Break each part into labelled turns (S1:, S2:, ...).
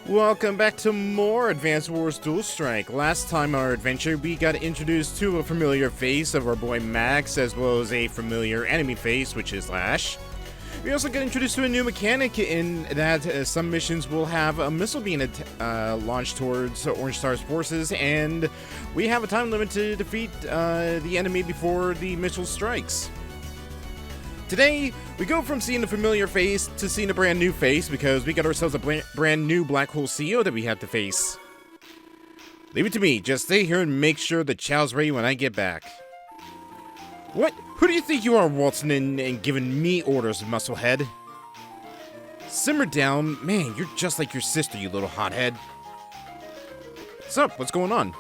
S1: Welcome back to more Advanced Wars Dual Strike. Last time on our adventure, we got introduced to a familiar face of our boy Max, as well as a familiar enemy face, which is Lash. We also got introduced to a new mechanic in that some missions will have a missile being launched towards Orange Star's forces, and we have a time limit to defeat the enemy before the missile strikes. Today, we go from seeing a familiar face to seeing a brand new face because we got ourselves a brand new black hole CEO that we have to face. Leave it to me, just stay here and make sure the chow's ready when I get back. What? Who do you think you are, waltzing in and giving me orders, musclehead? Simmer down. Man, you're just like your sister, you little hothead. What's up? What's going on?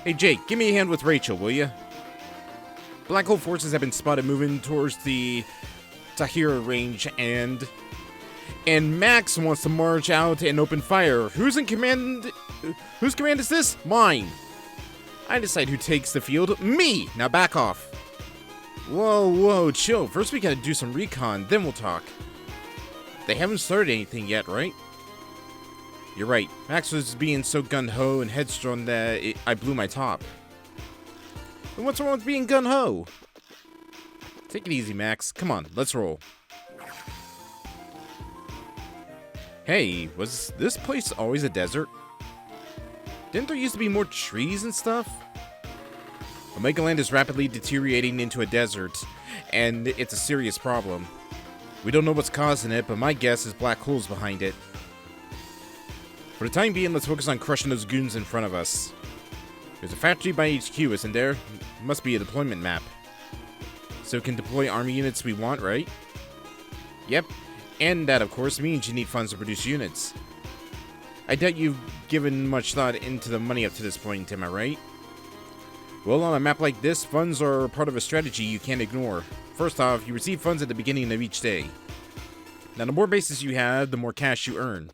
S1: Hey Jake, give me a hand with Rachel, will ya? Black hole forces have been spotted moving towards the Tahira range, and Max wants to march out and open fire. Who's in command? Whose command is this? Mine. I decide who takes the field. Me! Now back off. Whoa, chill. First we gotta do some recon, then we'll talk. They haven't started anything yet, right? You're right. Max was being so gun-ho and headstrong that I blew my top. And what's wrong with being gun-ho? Take it easy, Max. Come on, let's roll. Hey, was this place always a desert? Didn't there used to be more trees and stuff? Omega Land is rapidly deteriorating into a desert, and it's a serious problem. We don't know what's causing it, but my guess is black holes behind it. For the time being, let's focus on crushing those goons in front of us. There's a factory by HQ, isn't there? Must be a deployment map. So we can deploy army units we want, right? Yep. And that, of course, means you need funds to produce units. I doubt you've given much thought into the money up to this point, am I right? Well, on a map like this, funds are part of a strategy you can't ignore. First off, you receive funds at the beginning of each day. Now, the more bases you have, the more cash you earn.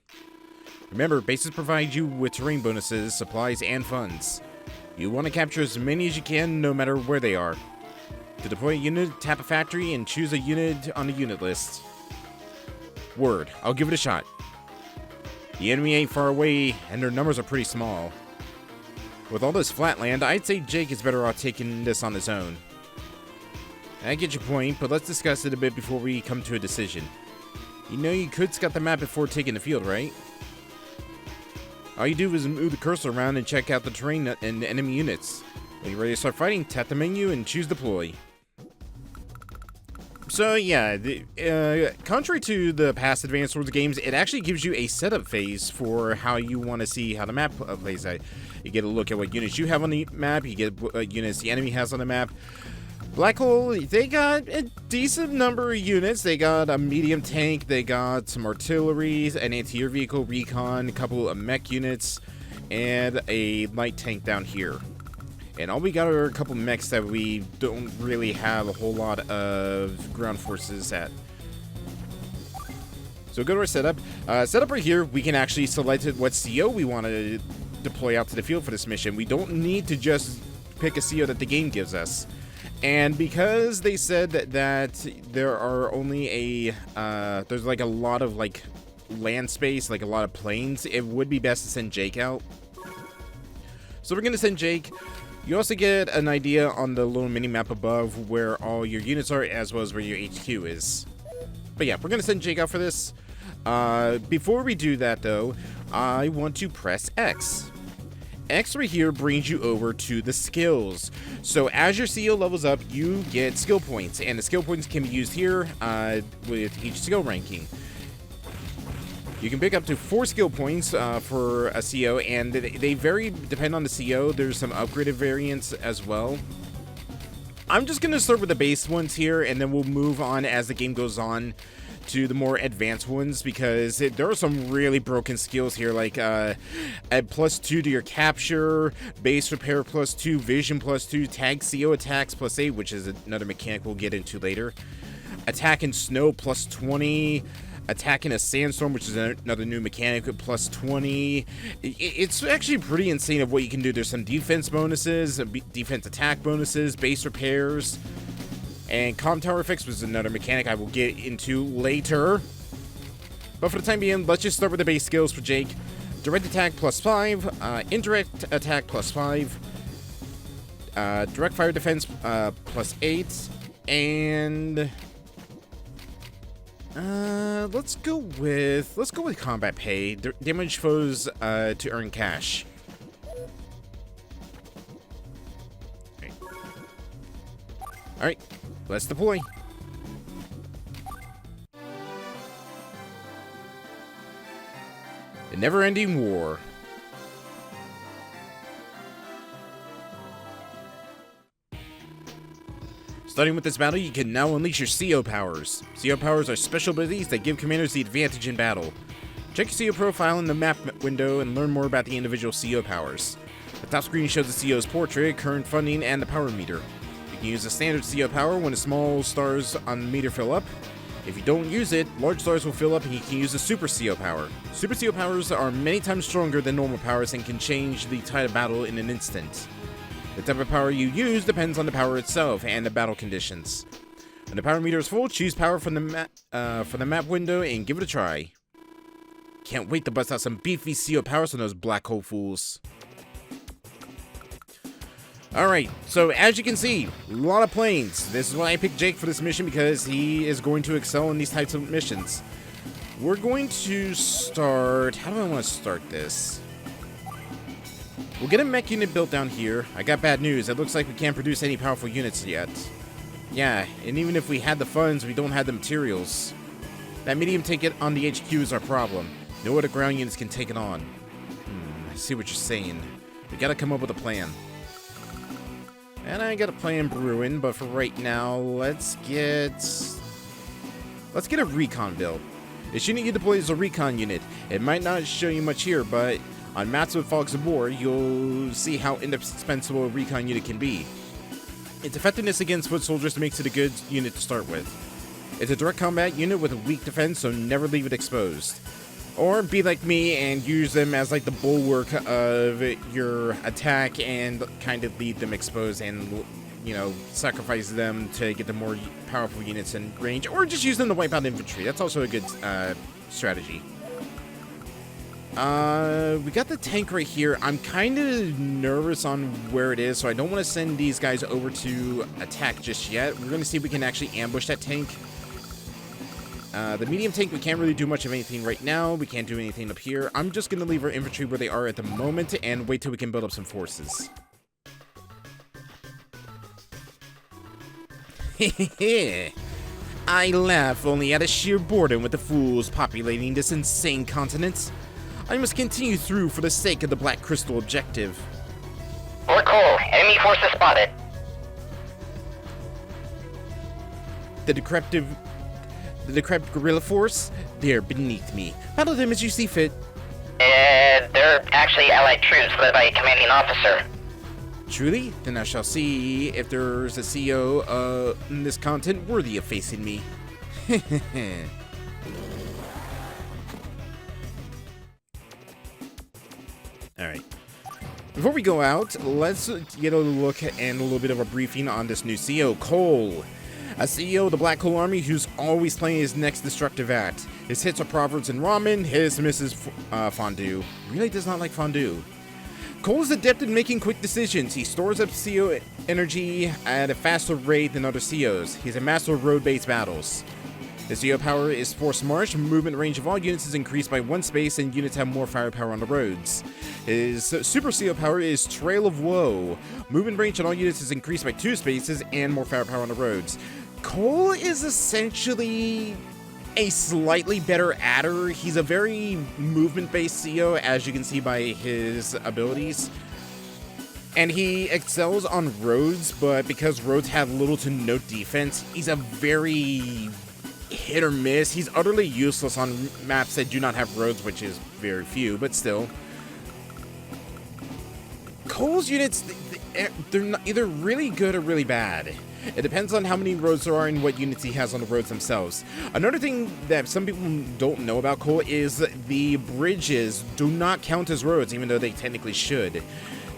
S1: Remember, bases provide you with terrain bonuses, supplies, and funds. You want to capture as many as you can, no matter where they are. To deploy a unit, tap a factory, and choose a unit on the unit list. Word, I'll give it a shot. The enemy ain't far away, and their numbers are pretty small. With all this flat land, I'd say Jake is better off taking this on his own. I get your point, but let's discuss it a bit before we come to a decision. You know you could scout the map before taking the field, right? All you do is move the cursor around and check out the terrain and the enemy units. When you're ready to start fighting, tap the menu and choose deploy. So yeah, contrary to the past Advanced Wars games, it actually gives you a setup phase for how you want to see how the map plays out. You get a look at what units you have on the map, you get what units the enemy has on the map. Black Hole, they got a decent number of units. They got a medium tank, they got some artillery, an anti-air vehicle, recon, a couple of mech units, and a light tank down here. And all we got are a couple mechs that we don't really have a whole lot of ground forces at. So go to our setup. Setup right here, we can actually select what CO we want to deploy out to the field for this mission. We don't need to just pick a CO that the game gives us. And because they said that there are only there's like a lot of like land space, like a lot of plains, it would be best to send Jake out. So we're gonna send Jake. You also get an idea on the little mini map above where all your units are, as well as where your HQ is. But yeah, we're gonna send Jake out for this. Before we do that though, I want to press X. X right here brings you over to the skills. So as your CO levels up, you get skill points, and the skill points can be used here with each skill ranking. You can pick up to 4 skill points for a CO, and they vary depending on the CO. There's some upgraded variants as well. I'm just going to start with the base ones here, and then we'll move on as the game goes on to the more advanced ones, because there are some really broken skills here, like add +2 to your capture, base repair +2, vision +2, tag CO attacks +8, which is another mechanic we'll get into later, attack in snow +20, attack in a sandstorm, which is another new mechanic with +20. It's actually pretty insane of what you can do. There's some defense bonuses, defense attack bonuses, base repairs, and comm tower effects was another mechanic I will get into later. But for the time being, let's just start with the base skills for Jake. Direct attack +5, indirect attack +5, direct fire defense +8, and let's go with combat pay. Damage foes to earn cash. All right, let's deploy. A never-ending war. Starting with this battle, you can now unleash your CO powers. CO powers are special abilities that give commanders the advantage in battle. Check your CO profile in the map window and learn more about the individual CO powers. The top screen shows the CO's portrait, current funding, and the power meter. You can use the standard CO power when the small stars on the meter fill up. If you don't use it, large stars will fill up and you can use the Super CO power. Super CO powers are many times stronger than normal powers and can change the tide of battle in an instant. The type of power you use depends on the power itself and the battle conditions. When the power meter is full, choose power from the map window and give it a try. Can't wait to bust out some beefy CO powers on those black hole fools. Alright, so as you can see, a lot of planes. This is why I picked Jake for this mission, because he is going to excel in these types of missions. We're going to start... How do I want to start this? We'll get a mech unit built down here. I got bad news. It looks like we can't produce any powerful units yet. Yeah, and even if we had the funds, we don't have the materials. That medium tank on the HQ is our problem. No other ground units can take it on. I see what you're saying. We gotta come up with a plan. And I got a plan brewing, but for right now, let's get a recon built. This unit you deploy is a recon unit. It might not show you much here, but on maps with Fogs of War, you'll see how indispensable a recon unit can be. Its effectiveness against foot soldiers makes it a good unit to start with. It's a direct combat unit with a weak defense, so never leave it exposed. Or be like me and use them as like the bulwark of your attack and kind of leave them exposed and, you know, sacrifice them to get the more powerful units in range. Or just use them to wipe out infantry. That's also a good strategy. We got the tank right here. I'm kind of nervous on where it is, so I don't want to send these guys over to attack just yet. We're going to see if we can actually ambush that tank. The medium tank, we can't really do much of anything right now. We can't do anything up here. I'm just going to leave our infantry where they are at the moment and wait till we can build up some forces. I laugh only at a sheer boredom with the fools populating this insane continent. I must continue through for the sake of the Black Crystal objective.
S2: We're cool. Enemy forces spotted.
S1: The decrepit guerrilla force? They're beneath me. Battle them as you see fit.
S2: They're actually allied troops led by a commanding officer.
S1: Truly? Then I shall see if there's a CO in this continent worthy of facing me. Alright. Before we go out, let's get a look and a little bit of a briefing on this new CO, Cole. A CEO of the Black Hole Army who's always playing his next destructive act. His hits are proverbs and ramen, his misses fondue. Really does not like fondue. Cole is adept at making quick decisions. He stores up CO energy at a faster rate than other COs. He's a master of road-based battles. His CO power is Force March. Movement range of all units is increased by 1 space, and units have more firepower on the roads. His Super CO power is Trail of Woe. Movement range on all units is increased by 2 spaces and more firepower on the roads. Cole is essentially a slightly better adder. He's a very movement-based CO, as you can see by his abilities. And he excels on roads, but because roads have little to no defense, he's a very hit or miss. He's utterly useless on maps that do not have roads, which is very few, but still. Cole's units, they're either really good or really bad. It depends on how many roads there are and what units he has on the roads themselves. Another thing that some people don't know about Cole is the bridges do not count as roads, even though they technically should.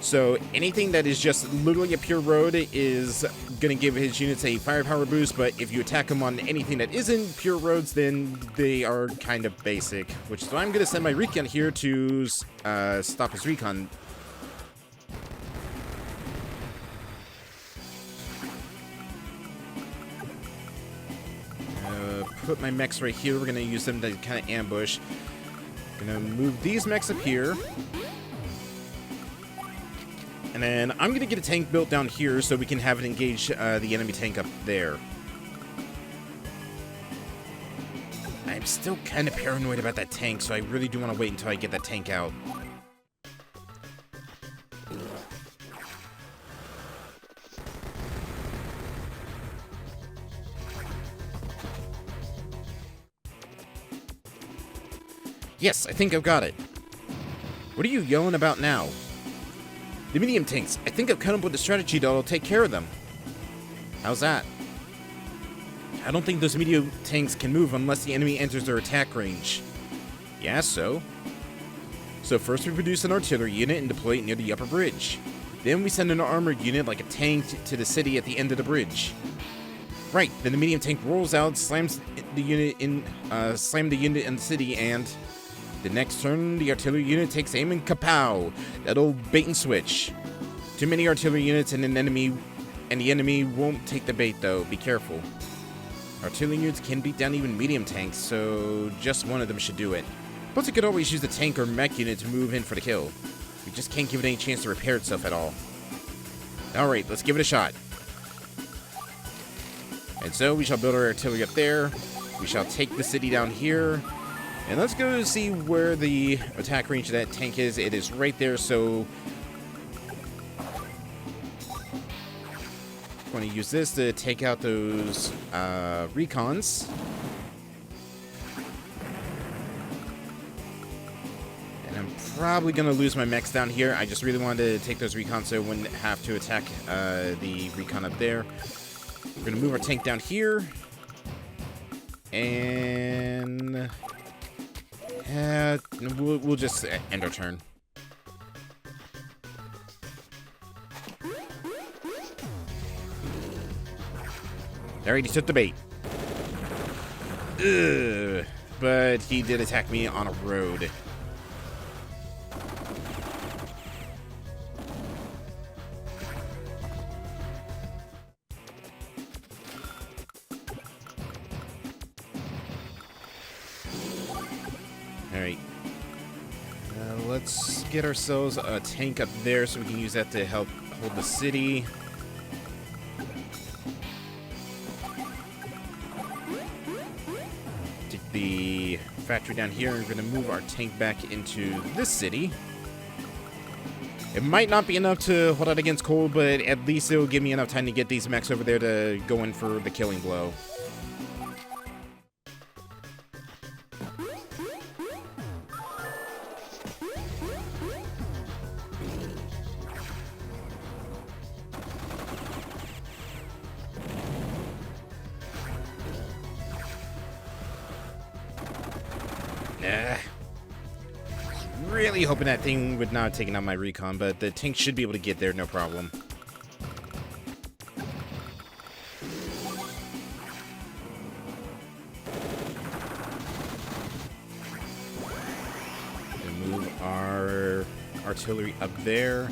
S1: So anything that is just literally a pure road is gonna give his units a firepower boost, but if you attack him on anything that isn't pure roads, then they are kind of basic. Which is why I'm gonna send my recon here to stop his recon. Put my mechs right here. We're gonna use them to kind of ambush. Gonna move these mechs up here. And then I'm going to get a tank built down here so we can have it engage the enemy tank up there. I'm still kind of paranoid about that tank, so I really do want to wait until I get that tank out. Yes, I think I've got it. What are you yelling about now? The medium tanks. I think I've come up with a strategy that'll take care of them. How's that? I don't think those medium tanks can move unless the enemy enters their attack range. Yeah, so first we produce an artillery unit and deploy it near the upper bridge. Then we send an armored unit like a tank to the city at the end of the bridge. Right, then the medium tank rolls out, slams the unit in the city, and the next turn, the artillery unit takes aim and kapow! That'll bait and switch. Too many artillery units and the enemy won't take the bait though. Be careful. Artillery units can beat down even medium tanks, so just one of them should do it. Plus, it could always use the tank or mech unit to move in for the kill. We just can't give it any chance to repair itself at all. Alright, let's give it a shot. And so, we shall build our artillery up there. We shall take the city down here. And let's go see where the attack range of that tank is. It is right there, so I'm going to use this to take out those recons. And I'm probably going to lose my mechs down here. I just really wanted to take those recons so I wouldn't have to attack the recon up there. We're going to move our tank down here. And we'll just end our turn. Alright, he took the bait. Ugh, but he did attack me on a road. Alright. Let's get ourselves a tank up there so we can use that to help hold the city. Take the factory down here and we're going to move our tank back into this city. It might not be enough to hold out against cold, but at least it will give me enough time to get these mechs over there to go in for the killing blow. Really hoping that thing would not have taken out my recon, but the tank should be able to get there, no problem. Gonna move our artillery up there.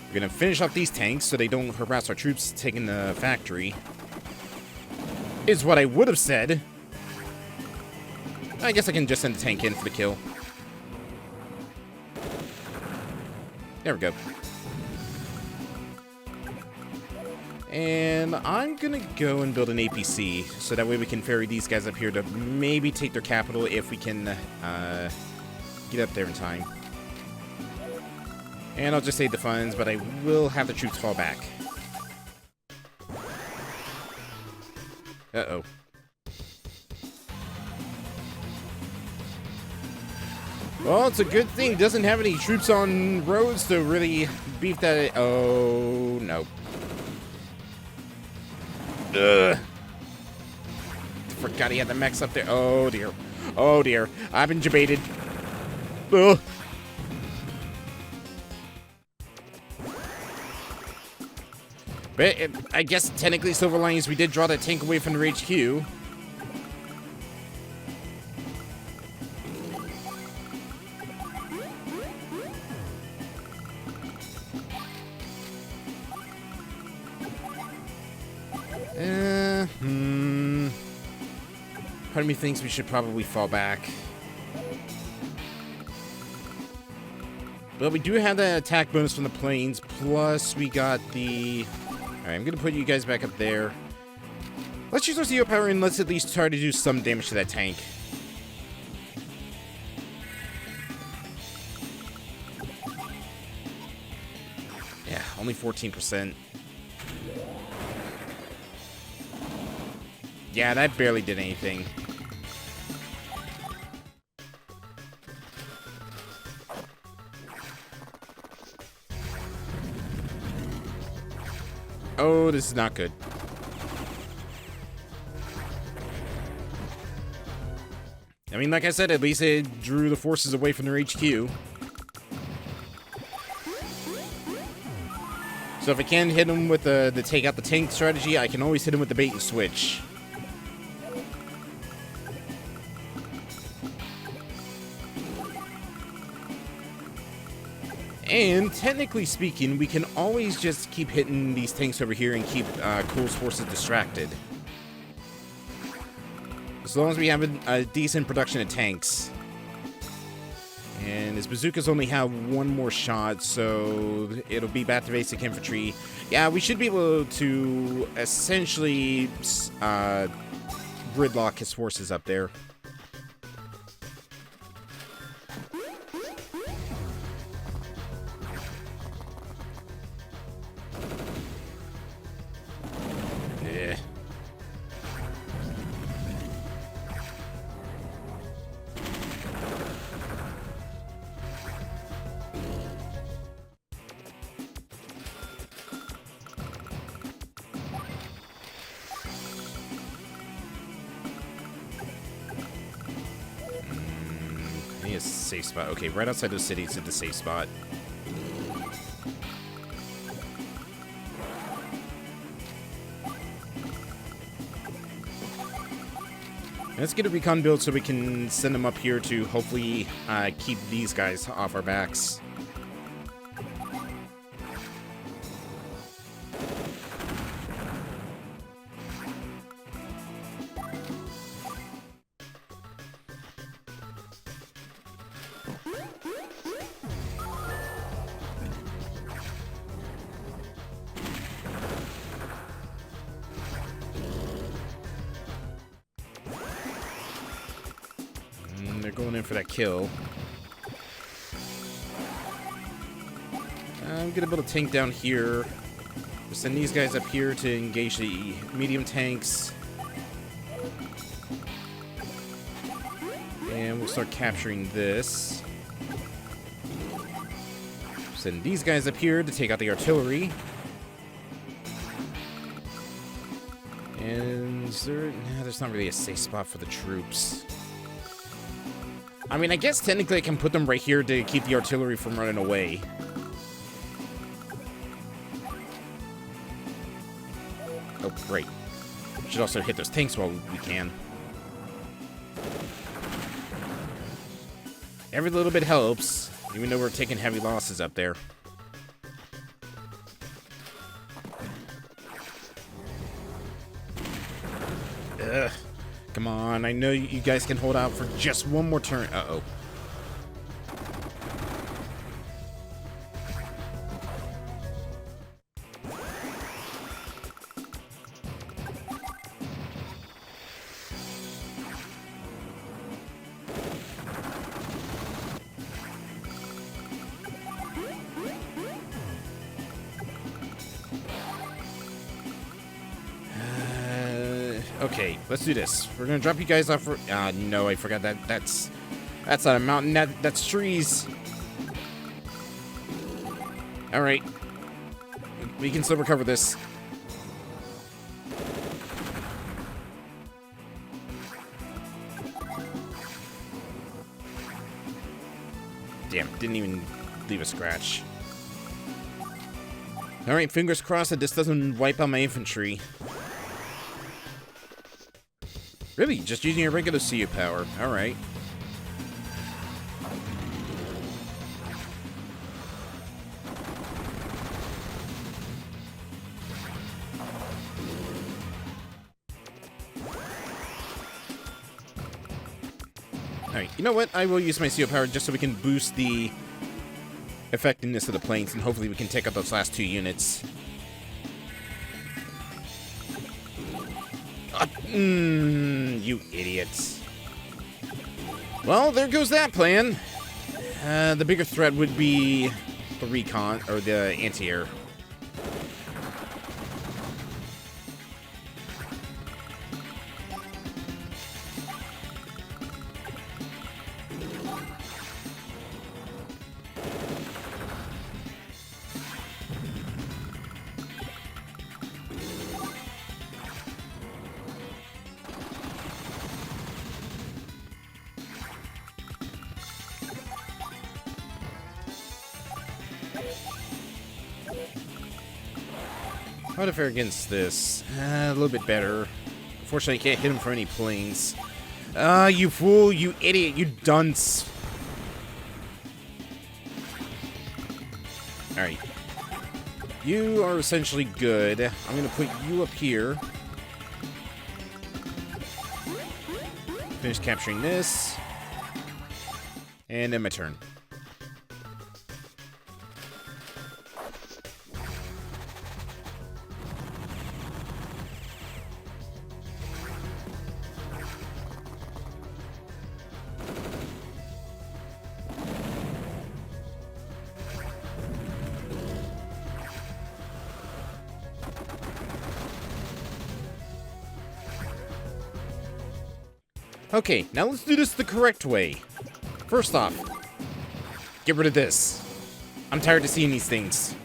S1: We're gonna finish off these tanks so they don't harass our troops taking the factory. Is what I would have said. I guess I can just send the tank in for the kill. There we go. And I'm gonna go and build an APC, so that way we can ferry these guys up here to maybe take their capital if we can get up there in time. And I'll just save the funds, but I will have the troops fall back. Uh-oh. Well, it's a good thing it doesn't have any troops on roads to really beef that. Oh, no. Ugh. Forgot he had the mechs up there. Oh, dear. Oh, dear. I've been debated. Ugh. But I guess technically silver lining is we did draw that tank away from the HQ. Part of me thinks we should probably fall back. But we do have the attack bonus from the planes, plus we got the... Alright, I'm gonna put you guys back up there. Let's use our zero power and let's at least try to do some damage to that tank. Yeah, only 14%. Yeah, that barely did anything. Oh, this is not good. I mean, like I said, at least it drew the forces away from their HQ. So if I can hit him with the take out the tank strategy, I can always hit him with the bait and switch. And technically speaking, we can always just keep hitting these tanks over here and keep Cool's forces distracted. As long as we have a decent production of tanks. And his bazookas only have one more shot, so it'll be back to basic infantry. Yeah, we should be able to essentially gridlock his forces up there. A safe spot. Okay, right outside the city is at the safe spot. Let's get a recon build so we can send them up here to hopefully keep these guys off our backs. They're going in for that kill. I'm gonna build a tank down here. We'll send these guys up here to engage the medium tanks. And we'll start capturing this. Send these guys up here to take out the artillery. And there's not really a safe spot for the troops. I mean, I guess technically I can put them right here to keep the artillery from running away. Oh, great. Should also hit those tanks while we can. Every little bit helps, even though we're taking heavy losses up there. Ugh. Come on, I know you guys can hold out for just one more turn. Uh-oh. Okay, let's do this. We're gonna drop you guys off for... no, I forgot that. That's not a mountain. That's trees. Alright. We can still recover this. Damn, didn't even leave a scratch. Alright, fingers crossed that this doesn't wipe out my infantry. Really? Just using a regular CU power. Alright. Alright, you know what? I will use my CU power just so we can boost the effectiveness of the planes, and hopefully we can take out those last 2 units. You idiots. Well, there goes that plan. The bigger threat would be the recon, or the anti-air. How to fare against this? A little bit better. Unfortunately, I can't hit him from any planes. You fool, you idiot, you dunce. Alright. You are essentially good. I'm gonna put you up here. Finish capturing this. And then my turn. Okay, now let's do this the correct way. First off, get rid of this. I'm tired of seeing these things.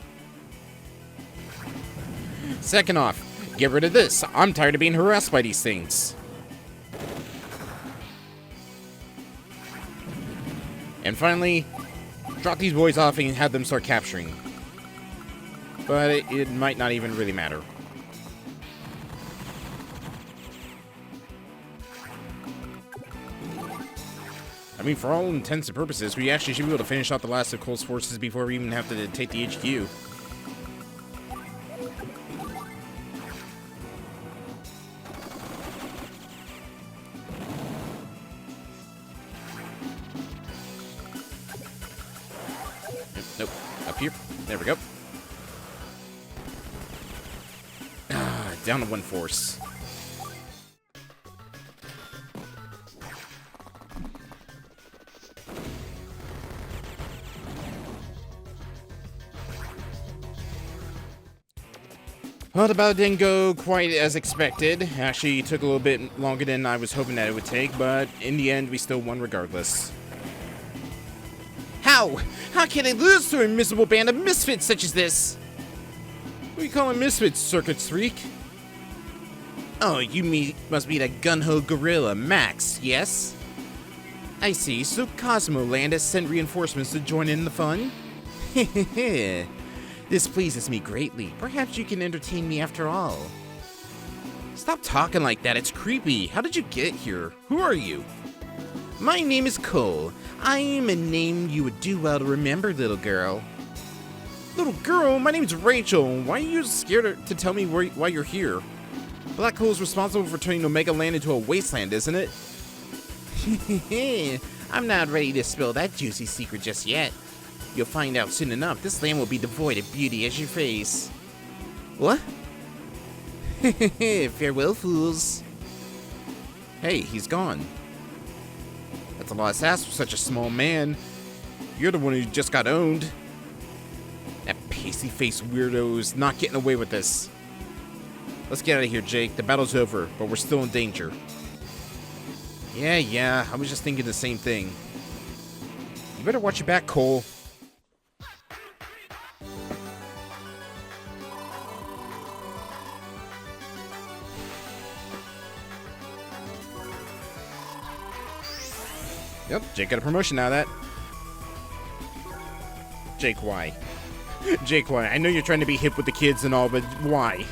S1: Second off, get rid of this. I'm tired of being harassed by these things. And finally, drop these boys off and have them start capturing. But it might not even really matter. I mean, for all intents and purposes, we actually should be able to finish off the last of Cole's forces before we even have to take the HQ. Nope. Up here. There we go. Down to 1 force. Well, the battle didn't go quite as expected. Actually, it took a little bit longer than I was hoping that it would take, but in the end, we still won regardless. How? How can I lose to a miserable band of misfits such as this? What are you calling misfits, circuits freak? Oh, you must be that gun-ho gorilla, Max, yes? I see, so Cosmo Land has sent reinforcements to join in the fun? Hehehe. This pleases me greatly. Perhaps you can entertain me after all. Stop talking like that, it's creepy. How did you get here? Who are you? My name is Cole. I am a name you would do well to remember, little girl. Little girl? My name's Rachel. Why are you scared to tell me why you're here? Black Hole's responsible for turning Omega Land into a wasteland, isn't it? I'm not ready to spill that juicy secret just yet. You'll find out soon enough. This land will be devoid of beauty as your face. What? Farewell, fools. Hey, he's gone. That's a lot of sass for such a small man. You're the one who just got owned. That pasty-faced weirdo is not getting away with this. Let's get out of here, Jake. The battle's over, but we're still in danger. Yeah, I was just thinking the same thing. You better watch your back, Cole. Yep, Jake got a promotion out of that. Jake, why? Jake, why? I know you're trying to be hip with the kids and all, but why?